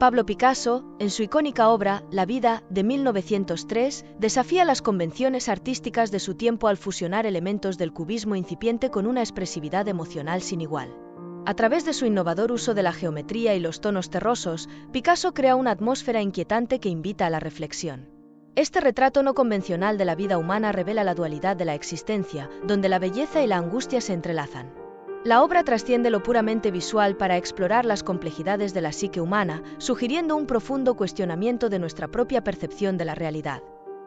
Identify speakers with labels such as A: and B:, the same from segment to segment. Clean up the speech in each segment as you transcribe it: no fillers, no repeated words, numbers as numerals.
A: Pablo Picasso, en su icónica obra, La vida, de 1903, desafía las convenciones artísticas de su tiempo al fusionar elementos del cubismo incipiente con una expresividad emocional sin igual. A través de su innovador uso de la geometría y los tonos terrosos, Picasso crea una atmósfera inquietante que invita a la reflexión. Este retrato no convencional de la vida humana revela la dualidad de la existencia, donde la belleza y la angustia se entrelazan. La obra trasciende lo puramente visual para explorar las complejidades de la psique humana, sugiriendo un profundo cuestionamiento de nuestra propia percepción de la realidad.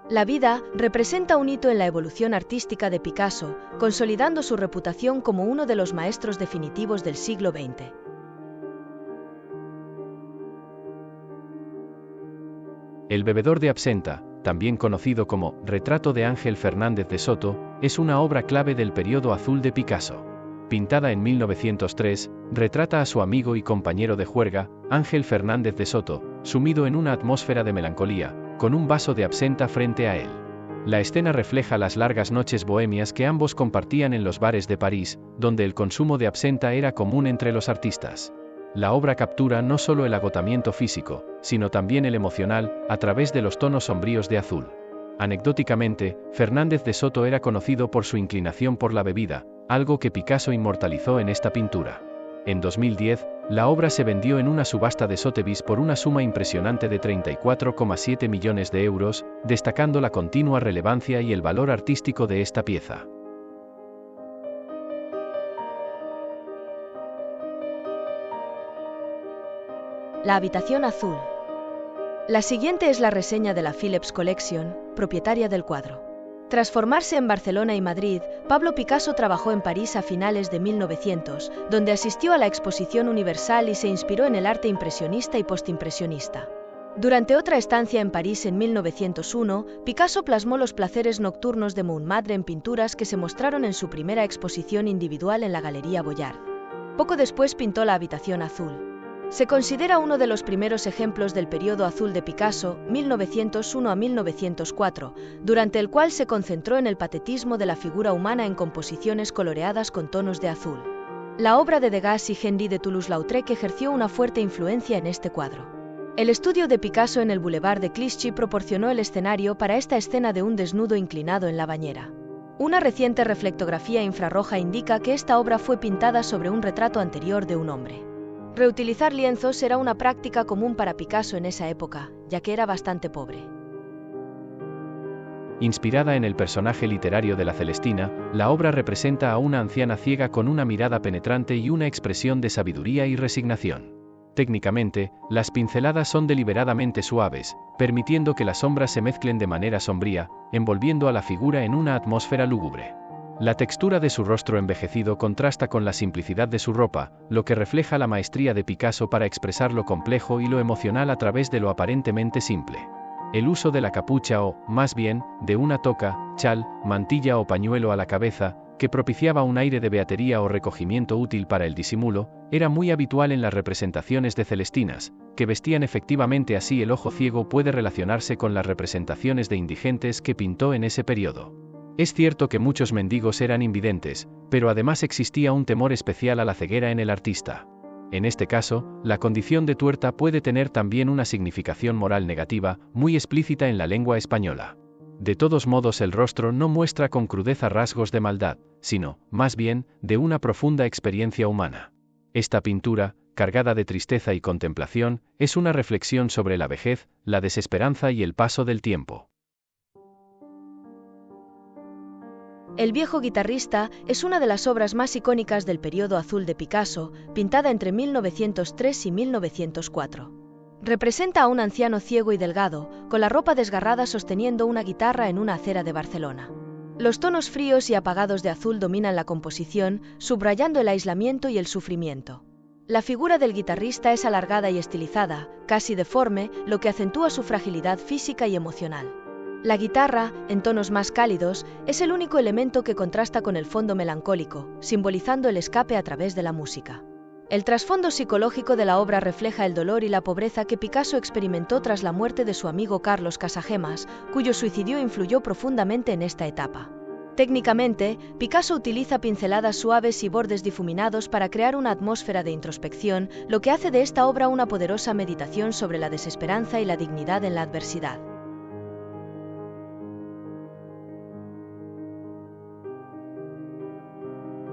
A: La vida representa un hito en la evolución artística de Picasso, consolidando su reputación como uno de los maestros definitivos del siglo XX.
B: El bebedor de absenta, también conocido como Retrato de Ángel Fernández de Soto, es una obra clave del periodo azul de Picasso. Pintada en 1903, retrata a su amigo y compañero de juerga, Ángel Fernández de Soto, sumido en una atmósfera de melancolía, con un vaso de absenta frente a él. La escena refleja las largas noches bohemias que ambos compartían en los bares de París, donde el consumo de absenta era común entre los artistas. La obra captura no solo el agotamiento físico, sino también el emocional, a través de los tonos sombríos de azul. Anecdóticamente, Fernández de Soto era conocido por su inclinación por la bebida, algo que Picasso inmortalizó en esta pintura. En 2010, la obra se vendió en una subasta de Sotheby's por una suma impresionante de 34,7 millones de euros, destacando la continua relevancia y el valor artístico de esta pieza.
A: La habitación azul. La siguiente es la reseña de la Phillips Collection, propietaria del cuadro. Tras formarse en Barcelona y Madrid, Pablo Picasso trabajó en París a finales de 1900, donde asistió a la Exposición Universal y se inspiró en el arte impresionista y postimpresionista. Durante otra estancia en París en 1901, Picasso plasmó los placeres nocturnos de Montmartre en pinturas que se mostraron en su primera exposición individual en la Galería Boyard. Poco después pintó la habitación azul. Se considera uno de los primeros ejemplos del periodo azul de Picasso, 1901 a 1904, durante el cual se concentró en el patetismo de la figura humana en composiciones coloreadas con tonos de azul. La obra de Degas y Henri de Toulouse-Lautrec ejerció una fuerte influencia en este cuadro. El estudio de Picasso en el Boulevard de Clichy proporcionó el escenario para esta escena de un desnudo inclinado en la bañera. Una reciente reflectografía infrarroja indica que esta obra fue pintada sobre un retrato anterior de un hombre. Reutilizar lienzos era una práctica común para Picasso en esa época, ya que era bastante pobre.
B: Inspirada en el personaje literario de la Celestina, la obra representa a una anciana ciega con una mirada penetrante y una expresión de sabiduría y resignación. Técnicamente, las pinceladas son deliberadamente suaves, permitiendo que las sombras se mezclen de manera sombría, envolviendo a la figura en una atmósfera lúgubre. La textura de su rostro envejecido contrasta con la simplicidad de su ropa, lo que refleja la maestría de Picasso para expresar lo complejo y lo emocional a través de lo aparentemente simple. El uso de la capucha o, más bien, de una toca, chal, mantilla o pañuelo a la cabeza, que propiciaba un aire de beatería o recogimiento útil para el disimulo, era muy habitual en las representaciones de Celestinas, que vestían efectivamente así. El ojo ciego puede relacionarse con las representaciones de indigentes que pintó en ese periodo. Es cierto que muchos mendigos eran invidentes, pero además existía un temor especial a la ceguera en el artista. En este caso, la condición de tuerta puede tener también una significación moral negativa, muy explícita en la lengua española. De todos modos, el rostro no muestra con crudeza rasgos de maldad, sino, más bien, de una profunda experiencia humana. Esta pintura, cargada de tristeza y contemplación, es una reflexión sobre la vejez, la desesperanza y el paso del tiempo.
A: El viejo guitarrista es una de las obras más icónicas del periodo azul de Picasso, pintada entre 1903 y 1904. Representa a un anciano ciego y delgado, con la ropa desgarrada sosteniendo una guitarra en una acera de Barcelona. Los tonos fríos y apagados de azul dominan la composición, subrayando el aislamiento y el sufrimiento. La figura del guitarrista es alargada y estilizada, casi deforme, lo que acentúa su fragilidad física y emocional. La guitarra, en tonos más cálidos, es el único elemento que contrasta con el fondo melancólico, simbolizando el escape a través de la música. El trasfondo psicológico de la obra refleja el dolor y la pobreza que Picasso experimentó tras la muerte de su amigo Carlos Casagemas, cuyo suicidio influyó profundamente en esta etapa. Técnicamente, Picasso utiliza pinceladas suaves y bordes difuminados para crear una atmósfera de introspección, lo que hace de esta obra una poderosa meditación sobre la desesperanza y la dignidad en la adversidad.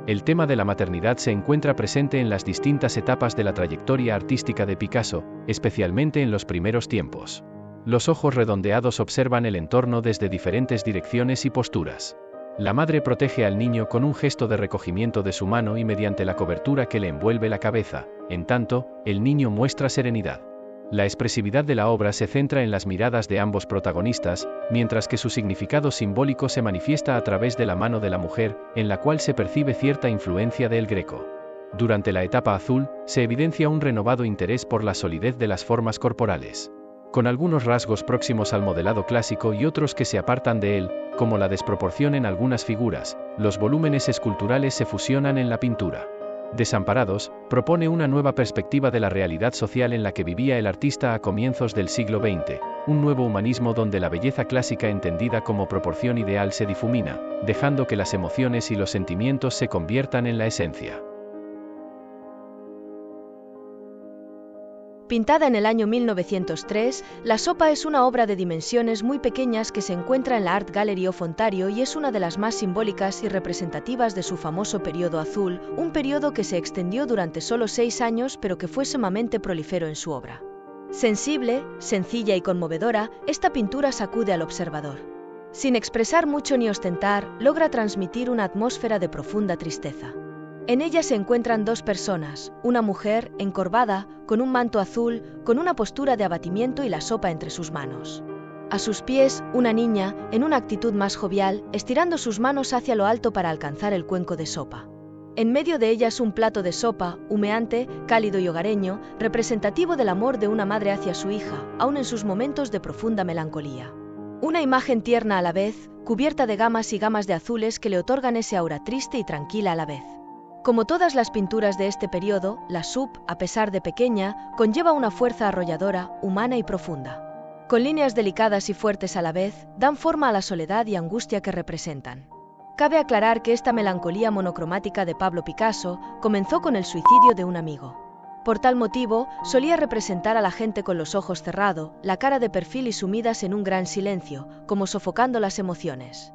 B: El tema de la maternidad se encuentra presente en las distintas etapas de la trayectoria artística de Picasso, especialmente en los primeros tiempos. Los ojos redondeados observan el entorno desde diferentes direcciones y posturas. La madre protege al niño con un gesto de recogimiento de su mano y mediante la cobertura que le envuelve la cabeza, en tanto, el niño muestra serenidad. La expresividad de la obra se centra en las miradas de ambos protagonistas, mientras que su significado simbólico se manifiesta a través de la mano de la mujer, en la cual se percibe cierta influencia de El Greco. Durante la etapa azul, se evidencia un renovado interés por la solidez de las formas corporales, con algunos rasgos próximos al modelado clásico y otros que se apartan de él, como la desproporción en algunas figuras. Los volúmenes esculturales se fusionan en la pintura. Desamparados, propone una nueva perspectiva de la realidad social en la que vivía el artista a comienzos del siglo XX, un nuevo humanismo donde la belleza clásica entendida como proporción ideal se difumina, dejando que las emociones y los sentimientos se conviertan en la esencia.
A: Pintada en el año 1903, La Sopa es una obra de dimensiones muy pequeñas que se encuentra en la Art Gallery of Ontario y es una de las más simbólicas y representativas de su famoso periodo azul, un periodo que se extendió durante solo 6 años pero que fue sumamente prolífero en su obra. Sensible, sencilla y conmovedora, esta pintura sacude al observador. Sin expresar mucho ni ostentar, logra transmitir una atmósfera de profunda tristeza. En ella se encuentran dos personas, una mujer, encorvada, con un manto azul, con una postura de abatimiento y la sopa entre sus manos. A sus pies, una niña, en una actitud más jovial, estirando sus manos hacia lo alto para alcanzar el cuenco de sopa. En medio de ellas un plato de sopa, humeante, cálido y hogareño, representativo del amor de una madre hacia su hija, aun en sus momentos de profunda melancolía. Una imagen tierna a la vez, cubierta de gamas y gamas de azules que le otorgan ese aura triste y tranquila a la vez. Como todas las pinturas de este periodo, la Soup, a pesar de pequeña, conlleva una fuerza arrolladora, humana y profunda. Con líneas delicadas y fuertes a la vez, dan forma a la soledad y angustia que representan. Cabe aclarar que esta melancolía monocromática de Pablo Picasso comenzó con el suicidio de un amigo. Por tal motivo, solía representar a la gente con los ojos cerrados, la cara de perfil y sumidas en un gran silencio, como sofocando las emociones.